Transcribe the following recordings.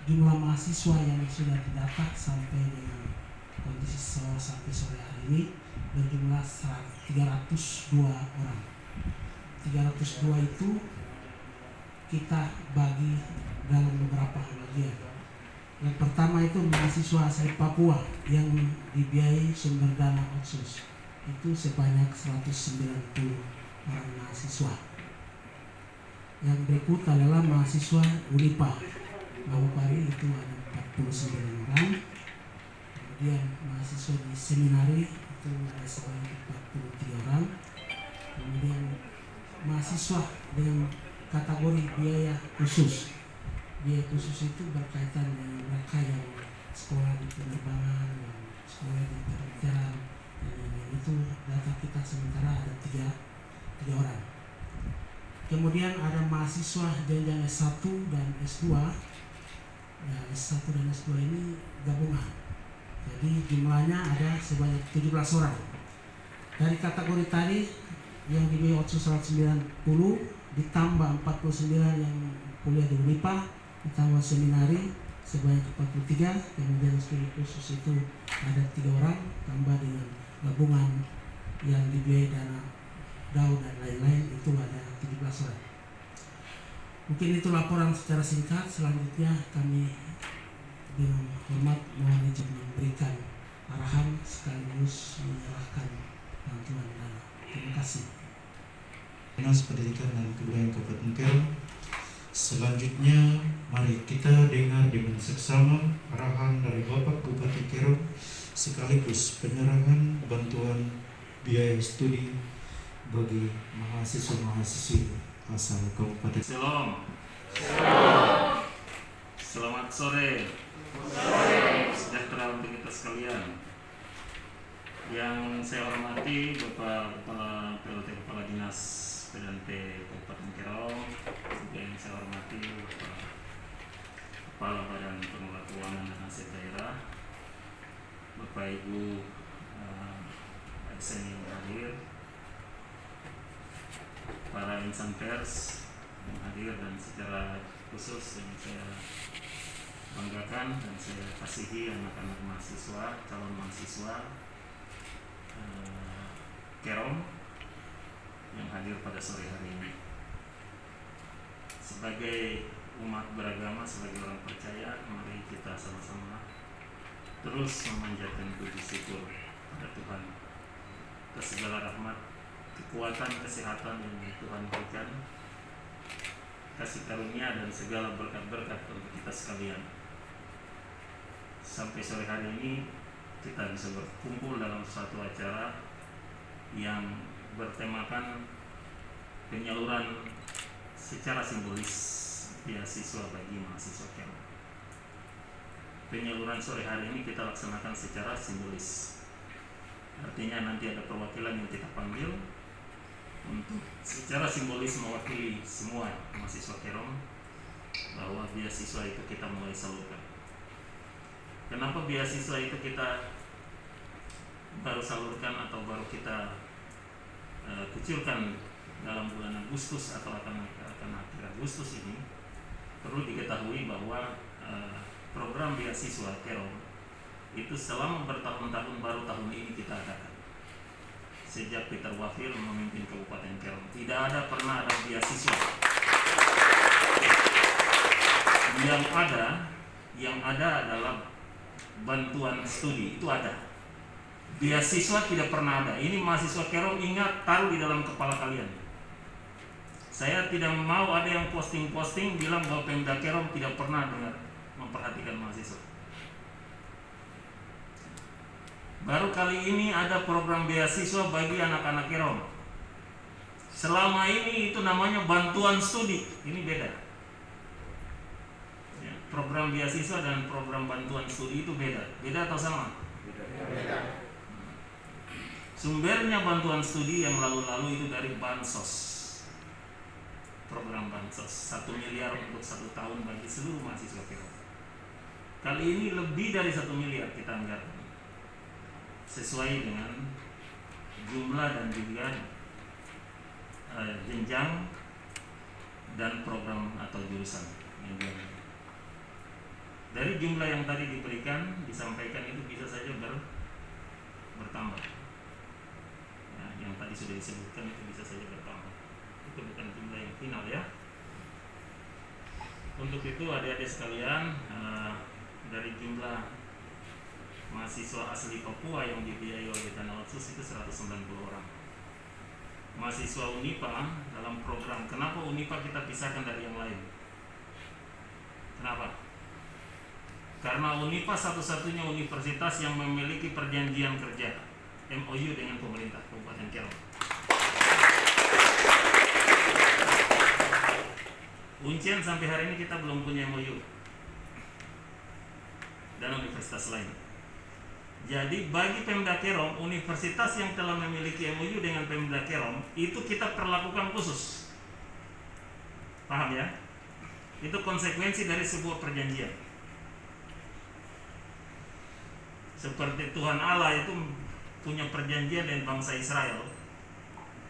jumlah mahasiswa yang sudah didapat sampai dengan kondisi sampai sore hari ini berjumlah 302 orang. 302 itu kita bagi dalam beberapa bagian. Yang pertama itu mahasiswa asli Papua yang dibiayai sumber dana otsus, itu sebanyak 190 orang mahasiswa. Yang berikut adalah mahasiswa Unipa Manokwari, itu ada 49 orang. Kemudian mahasiswa di seminari itu ada sebanyak 43 orang. Kemudian mahasiswa dengan kategori biaya khusus. Biaya khusus itu berkaitan dengan mereka yang sekolah di penerbangan dan sekolah di perhotelan dan lain-lain. Itu data kita sementara ada tiga orang. Kemudian ada mahasiswa jenjang S1 dan S2. Ya, S1 dan S2 ini gabungan. Jadi jumlahnya ada sebanyak 17 orang. Dari kategori tadi yang dibiayai otsus 190 ditambah 49 yang kuliah di Unipa, ditambah seminari sebanyak 43, kemudian studi khusus itu ada 3 orang, tambah dengan gabungan yang dibiayai dana DAO dan lain-lain itu ada 17 orang. Mungkin itu laporan secara singkat. Selanjutnya kami dengan hormat mohon izin memberikan arahan sekaligus menyerahkan bantuan dana. Terima kasih. Dinas Pendidikan dan Kebudayaan Kabupaten Kero. Selanjutnya mari kita dengar dengan seksama arahan dari Bapak Bupati Kero sekaligus penyerahan bantuan biaya studi bagi mahasiswa-mahasiswi asal Kabupaten. Shalom. Selamat sore. Sejahtera untuk kita sekalian. Yang saya hormati Bapak Kepala PLT Kepala Dinas PDNP Kabupaten Kero, juga yang saya hormati Bapak Kepala Badan Pengelola Keuangan dan Aset Daerah, Bapak Ibu ASN yang hadir, para insan pers yang hadir, dan secara khusus yang saya banggakan dan saya kasihi anak-anak mahasiswa, calon mahasiswa Kerom yang hadir pada sore hari ini. Sebagai umat beragama, sebagai orang percaya, mari kita sama-sama terus memanjatkan puji syukur pada Tuhan atas segala rahmat, kekuatan, kesehatan yang Tuhan berikan, kasih karunia dan segala berkat-berkat untuk kita sekalian. Sampai sore hari ini kita bisa berkumpul dalam suatu acara yang bertemakan penyaluran secara simbolis beasiswa bagi mahasiswa Kero. Penyaluran sore hari ini kita laksanakan secara simbolis. Artinya nanti ada perwakilan yang kita panggil untuk secara simbolis mewakili semua mahasiswa Kero bahwa beasiswa itu kita mulai salurkan. Kenapa beasiswa itu kita baru salurkan atau baru kita kucurkan dalam bulan Agustus atau akan akhir Agustus ini? Perlu diketahui bahwa program beasiswa Kero itu selama bertahun-tahun baru tahun ini kita adakan. Sejak Peter Wafil memimpin Kabupaten Kero, tidak ada pernah ada beasiswa. Yang ada adalah bantuan studi, itu ada. Beasiswa tidak pernah ada. Ini mahasiswa Kero, ingat, taruh di dalam kepala kalian. Saya tidak mau ada yang posting-posting bilang bahwa Pemda Kero tidak pernah memperhatikan mahasiswa. Baru kali ini ada program beasiswa bagi anak-anak Kero. Selama ini itu namanya bantuan studi. Ini beda. Ya, program beasiswa dan program bantuan studi itu beda. Beda atau sama? Beda. Sumbernya bantuan studi yang lalu-lalu itu dari Bansos. Program Bansos 1 miliar untuk 1 tahun bagi seluruh mahasiswa Kero. Kali ini lebih dari 1 miliar kita anggarkan, sesuai dengan jumlah dan juga jenjang dan program atau jurusan yang diambil. Dari jumlah yang tadi diberikan, disampaikan itu bisa saja bertambah. Ya, yang tadi sudah disebutkan itu bisa saja bertambah. Itu bukan jumlah yang final ya. Untuk itu adik-adik sekalian, dari jumlah mahasiswa asli Papua yang dibiayai oleh Dana Otsus itu 190 orang. Mahasiswa UNIPA dalam program, kenapa UNIPA kita pisahkan dari yang lain? Kenapa? Karena UNIPA satu-satunya universitas yang memiliki perjanjian kerja MOU dengan pemerintah Kabupaten Kerom. Uncian sampai hari ini kita belum punya MOU dan universitas lain. Jadi bagi Pemda Kerom, universitas yang telah memiliki MOU dengan Pemda Kerom itu kita perlakukan khusus. Paham ya? Itu konsekuensi dari sebuah perjanjian. Seperti Tuhan Allah itu punya perjanjian dengan bangsa Israel.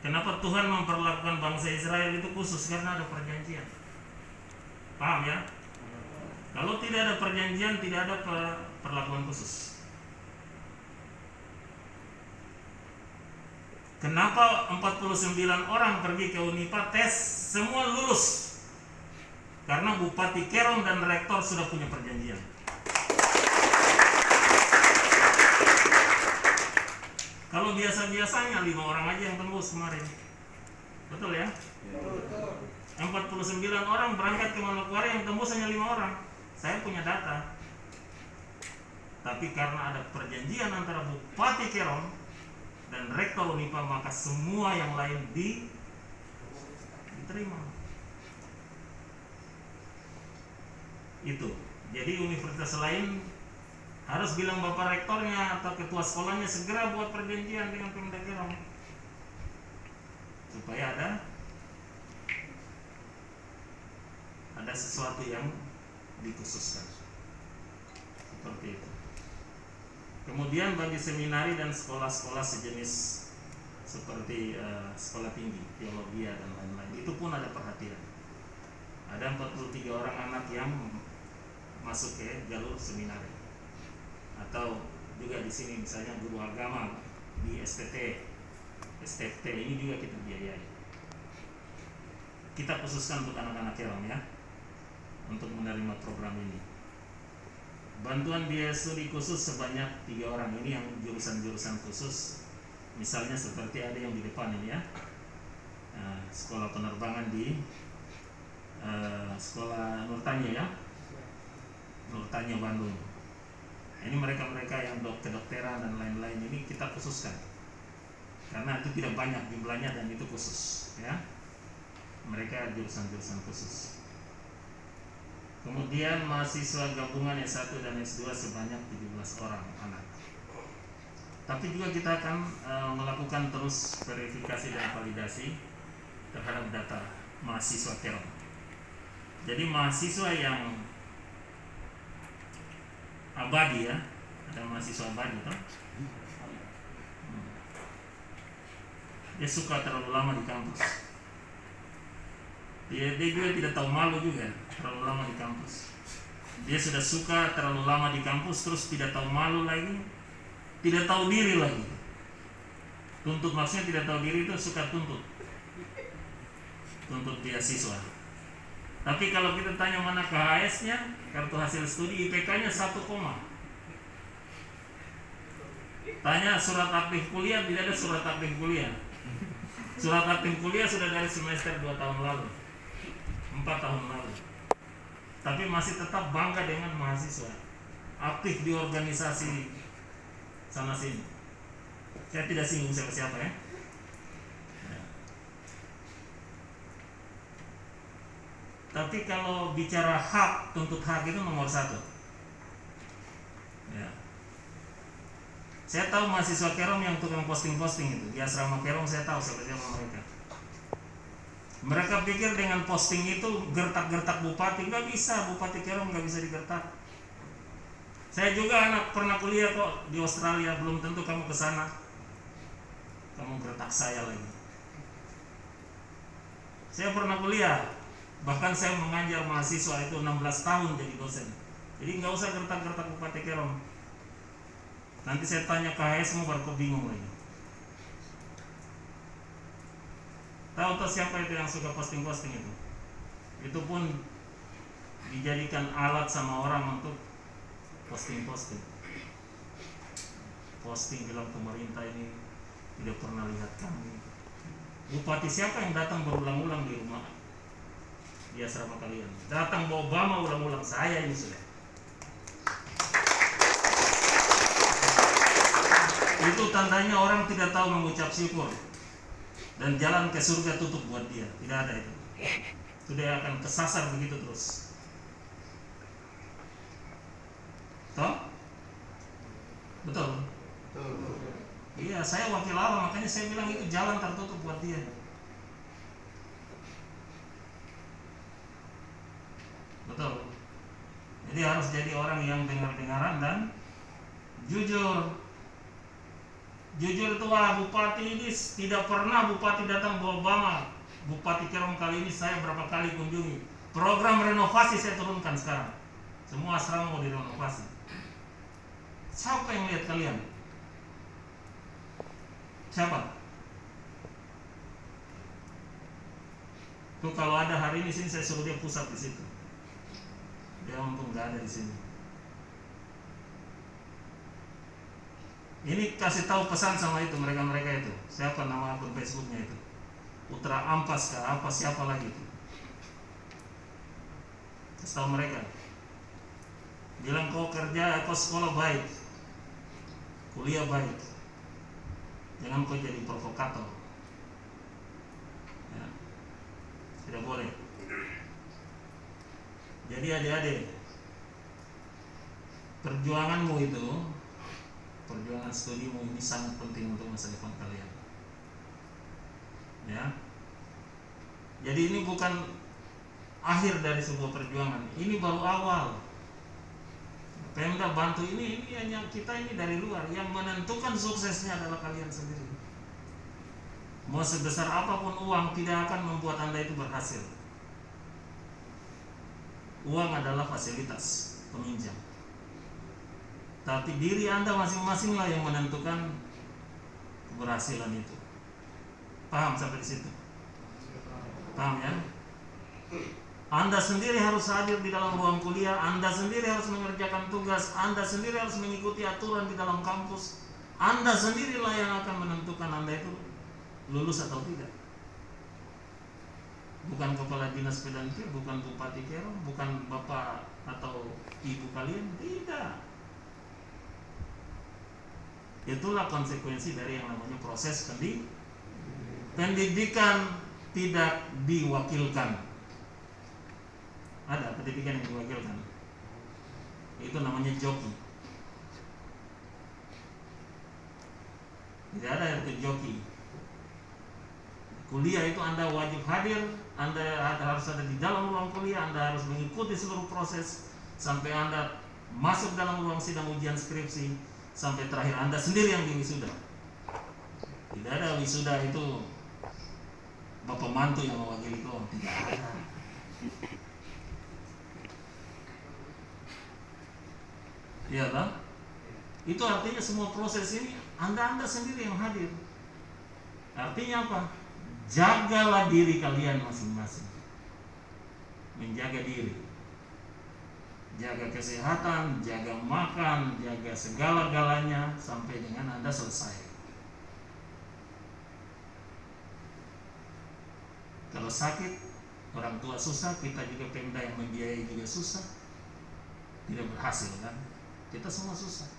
Kenapa Tuhan memperlakukan bangsa Israel itu khusus? Karena ada perjanjian. Paham ya? Kalau tidak ada perjanjian, tidak ada perlakuan khusus. Kenapa 49 orang pergi ke UNIPA tes, semua lulus? Karena Bupati Kerom dan Rektor sudah punya perjanjian. Kalau biasa-biasanya 5 orang aja yang tembus kemarin. Betul ya? 49 orang berangkat ke Manokwari, yang tembus hanya 5 orang. Saya punya data. Tapi karena ada perjanjian antara Bupati Kerom dan Rektor UNIPA, maka semua yang lain diterima. Itu. Jadi universitas lain harus bilang Bapak Rektornya atau Ketua sekolahnya segera buat perjanjian dengan Pemda Kerom supaya ada sesuatu yang dikhususkan. Seperti itu. Kemudian bagi seminari dan sekolah-sekolah sejenis seperti sekolah tinggi, teologi dan lain-lain, itu pun ada perhatian. Ada 43 orang anak yang masuk ke jalur seminari. Atau juga di sini misalnya guru agama di STT ini juga kita biayai. Kita khususkan untuk anak-anak Kerom ya, untuk menerima program ini. Bantuan biaya studi khusus sebanyak 3 orang, ini yang jurusan-jurusan khusus. Misalnya seperti ada yang di depan ini ya, sekolah penerbangan di sekolah Nurtanya ya, Nurtanya Bandung. Ini mereka-mereka yang kedokteran dan lain-lain ini kita khususkan karena itu tidak banyak jumlahnya dan itu khusus ya, mereka jurusan-jurusan khusus. Kemudian mahasiswa gabungan S1 dan S2 sebanyak 17 orang anak. Tapi juga kita akan melakukan terus verifikasi dan validasi terhadap data mahasiswa Kerom. Jadi mahasiswa yang abadi ya, ada mahasiswa abadi toh. Dia suka terlalu lama di kampus. Dia juga tidak tahu malu juga terlalu lama di kampus. Dia sudah suka terlalu lama di kampus, terus tidak tahu malu lagi, tidak tahu diri lagi. Tuntut maksudnya tidak tahu diri itu suka tuntut beasiswa. Tapi kalau kita tanya mana KHS-nya, kartu hasil studi, IPK-nya 1, tanya surat aktif kuliah, tidak ada surat aktif kuliah. Surat aktif kuliah sudah dari semester 2 tahun lalu, 4 tahun lalu. Tapi masih tetap bangga dengan mahasiswa, aktif di organisasi sana sini. Saya tidak singgung siapa-siapa ya. Tapi kalau bicara hak, tuntut hak itu nomor 1 ya. Saya tahu mahasiswa Kerom yang tukang posting-posting itu di asrama Kerom, saya tahu siapa mereka. Mereka pikir dengan posting itu gertak-gertak bupati. Nggak bisa, Bupati Kerom nggak bisa digertak. Saya juga anak pernah kuliah kok di Australia, belum tentu kamu kesana kamu gertak saya lagi. Saya pernah kuliah, bahkan saya mengajar mahasiswa itu 16 tahun jadi dosen. Jadi nggak usah gertak-gertak Bupati Kerom. Nanti saya tanya ke HS baru kau bingung lagi. Tahu siapa itu yang suka posting-posting itu? Itu pun dijadikan alat sama orang untuk posting-posting. Posting bilang pemerintah ini tidak pernah lihat kami. Bupati siapa yang datang berulang-ulang di rumah di asrama kalian? Datang bawa Obama ulang-ulang, saya ini sudah. Itu tandanya orang tidak tahu mengucap syukur. Dan jalan ke surga tutup buat dia. Tidak ada itu. Itu dia akan kesasar begitu terus. Toh? Betul? Iya, saya wakil Allah, makanya saya bilang itu jalan tertutup buat dia. Betul. Jadi harus jadi orang yang dengar-dengaran dan jujur. Jujur itu Bupati ini tidak pernah Bupati datang bawa Obama. Bupati Kerom kali ini saya berapa kali kunjungi. Program renovasi saya turunkan sekarang. Semua asrama mau direnovasi. Siapa yang lihat kalian? Siapa? Tuh kalau ada hari ini sini saya suruh dia pusat di situ. Dia untung nggak ada di sini. Ini kasih tahu pesan sama itu mereka itu. Siapa nama akun Facebooknya itu? Putra Ampas kah? Apa siapa lagi itu? Kasih tahu mereka. Bilang kau kerja, kau sekolah baik, kuliah baik. Jangan kau jadi provokator. Ya. Tidak boleh. Jadi adik-adik, perjuanganmu itu, perjuangan studimu ini sangat penting untuk masa depan kalian. Ya. Jadi ini bukan akhir dari sebuah perjuangan. Ini baru awal. Pemda bantu ini hanya kita ini dari luar. Yang menentukan suksesnya adalah kalian sendiri. Mau sebesar apapun uang tidak akan membuat Anda itu berhasil. Uang adalah fasilitas peminjam. Tapi diri Anda masing-masing lah yang menentukan keberhasilan itu. Paham sampai di situ? Paham ya? Anda sendiri harus hadir di dalam ruang kuliah, Anda sendiri harus mengerjakan tugas, Anda sendiri harus mengikuti aturan di dalam kampus. Anda sendirilah yang akan menentukan Anda itu lulus atau tidak. Bukan kepala dinas pedantri, bukan Bupati Kerom, bukan bapak atau ibu kalian, tidak. Itulah konsekuensi dari yang namanya proses pendidikan tidak diwakilkan. Ada pendidikan yang diwakilkan. Itu namanya joki. Tidak ada itu joki. Kuliah itu Anda wajib hadir, Anda harus ada di dalam ruang kuliah, Anda harus mengikuti seluruh proses sampai Anda masuk dalam ruang sidang ujian skripsi, sampai terakhir Anda sendiri yang diwisuda. Tidak ada wisuda itu bapak mantu yang mewakili kau, tidak ada. Iya kan? Itu artinya semua proses ini Anda sendiri yang hadir. Artinya apa? Jagalah diri kalian masing-masing. Menjaga diri. Jaga kesehatan, jaga makan, jaga segala-galanya sampai dengan Anda selesai. Kalau sakit, orang tua susah, kita juga Pemda yang membiayai juga susah. Tidak berhasil kan? Kita semua susah.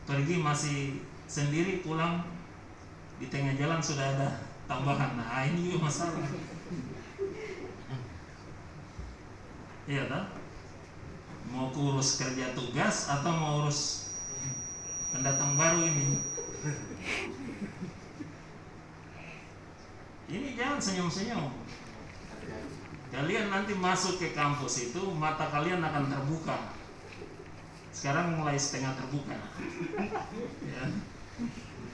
Pergi masih sendiri, pulang di tengah jalan sudah ada tambahan. Nah, ini juga masalah. Iya tak? Mau urus kerja tugas atau mau urus pendatang baru ini? Ini jangan senyum-senyum. Kalian nanti masuk ke kampus itu mata kalian akan terbuka. Sekarang mulai setengah terbuka. Ya.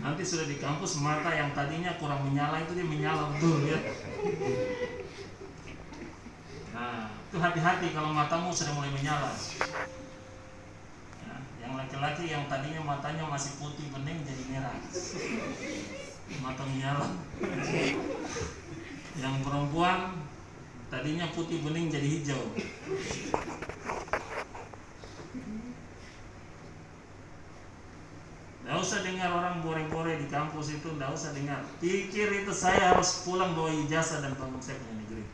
Nanti sudah di kampus mata yang tadinya kurang menyala itu dia menyala betul ya. Nah, itu hati-hati kalau matamu sudah mulai menyala. Ya, yang laki-laki yang tadinya matanya masih putih bening jadi merah, mata menyala. Yang perempuan tadinya putih bening jadi hijau. Nggak usah dengar orang bore-bore di kampus itu, nggak usah dengar. Pikir itu saya harus pulang bawa ijazah dan bangun saya punya negeri.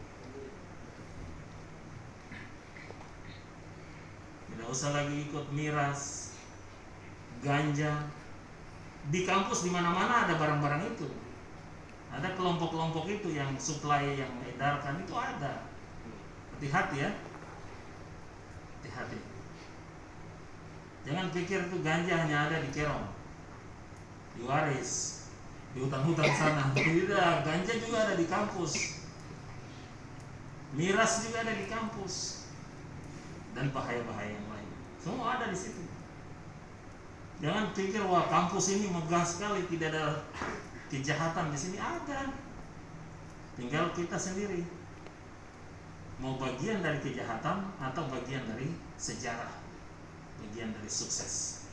Tidak usah lagi ikut miras, ganja. Di kampus di mana-mana ada barang-barang itu. Ada kelompok-kelompok itu yang supply, yang mengedarkan itu ada. Hati-hati ya. Hati-hati. Jangan pikir itu ganja hanya ada di Kerong, di Waris, di hutan-hutan sana. Tidak, ganja juga ada di kampus. Miras juga ada di kampus. Dan bahaya-bahaya yang lain. Semua ada di situ. Jangan pikir wah kampus ini megah sekali, tidak ada kejahatan di sini. Ada. Tinggal kita sendiri mau bagian dari kejahatan atau bagian dari sejarah, bagian dari sukses,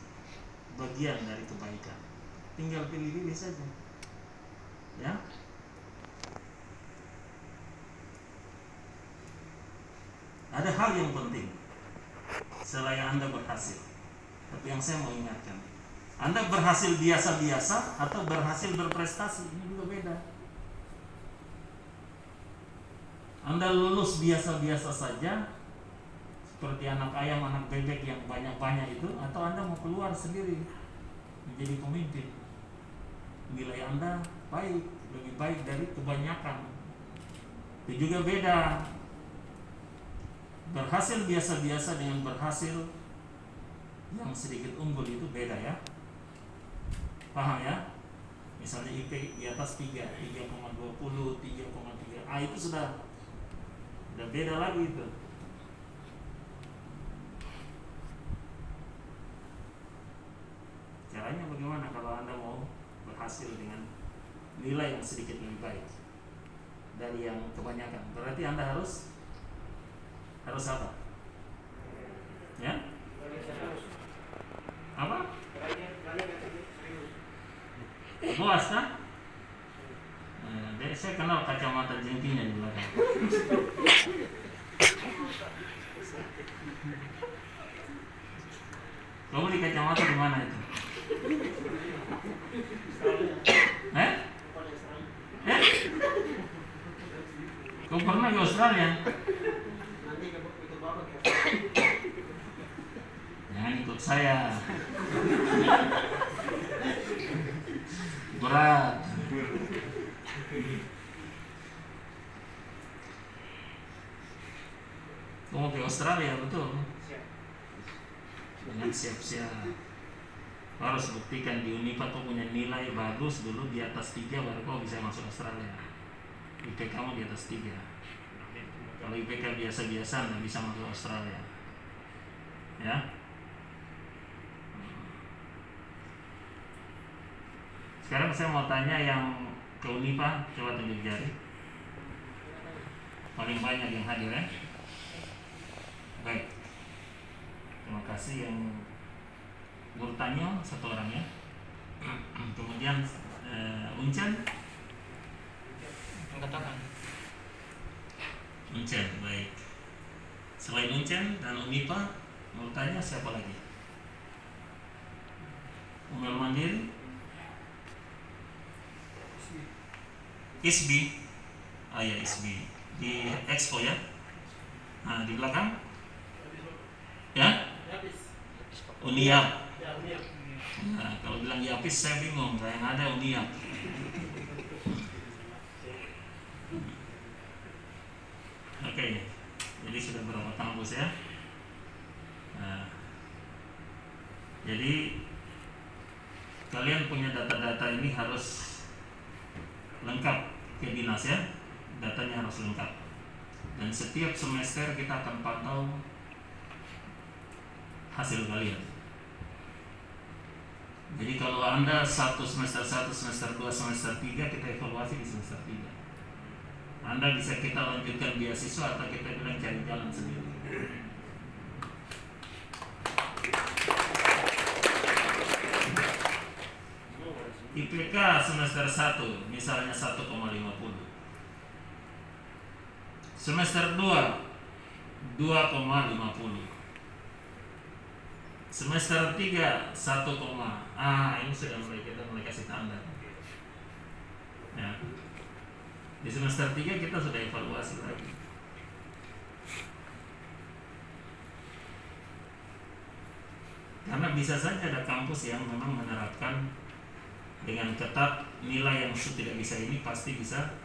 bagian dari kebaikan. Tinggal pilih-pilih saja. Ya. Ada hal yang penting selain Anda berhasil. Tapi yang saya mau ingatkan, Anda berhasil biasa-biasa atau berhasil berprestasi, ini juga beda. Anda lulus biasa-biasa saja, seperti anak ayam, anak bebek yang banyak-banyak itu, atau Anda mau keluar sendiri menjadi pemimpin. Nilai Anda baik, lebih baik dari kebanyakan. Itu juga beda. Berhasil biasa-biasa dengan berhasil yang sedikit unggul itu beda ya. Paham ya? Misalnya IP di atas 3, 3,20, 3,3. Itu sudah beda lagi itu. Caranya bagaimana kalau Anda mau berhasil dengan nilai yang sedikit lebih baik dari yang kebanyakan? Berarti Anda harus apa? Ya? Apa? Puas kan? Jadi saya kenal kacamata jengkinya di belakang. Kau beli kacamata di mana itu? Kau pernah ke Australia? Jangan ikut saya. Berat. Kau mau ke Australia, betul? Dengan siap-siap. Harus buktikan di Unipa kau punya nilai bagus dulu di atas 3 baru kau bisa masuk Australia. IPK kamu di atas 3. Kalau IPK biasa-biasa nggak bisa masuk Australia. Ya. Sekarang saya mau tanya yang ke Unipa, coba tunjuk jari. Paling banyak yang hadir ya. Baik. Terima kasih yang bertanya satu orang ya. Kemudian Uncen. Angkat tangan. Uncen, baik. Selain Uncen dan Unipa, mau tanya siapa lagi? Umel Mandiri, ISBI, ya ISBI di Expo ya. Nah di belakang, ya, Uniap. Nah, kalau bilang Yapis saya bingung, yang ada Uniap. Oke, jadi sudah berapa kampus ya? Nah, jadi kalian punya data-data ini harus lengkap ke dinas ya, datanya harus lengkap. Dan setiap semester kita akan pantau hasil kalian. Jadi kalau Anda semester 1, semester 2, semester 3, kita evaluasi di semester 3. Anda bisa kita lanjutkan beasiswa atau kita bilang cari jalan sendiri. IPK semester 1 misalnya 1,50. Semester 2 2,50. Semester 3 1, ini sudah kita mulai kasih tanda. Ya. Di semester 3 kita sudah evaluasi lagi. Karena bisa saja ada kampus yang memang menerapkan dengan ketat nilai yang tidak bisa ini pasti bisa.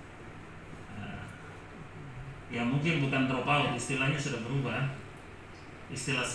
Ya mungkin bukan drop out, istilahnya sudah berubah. Istilah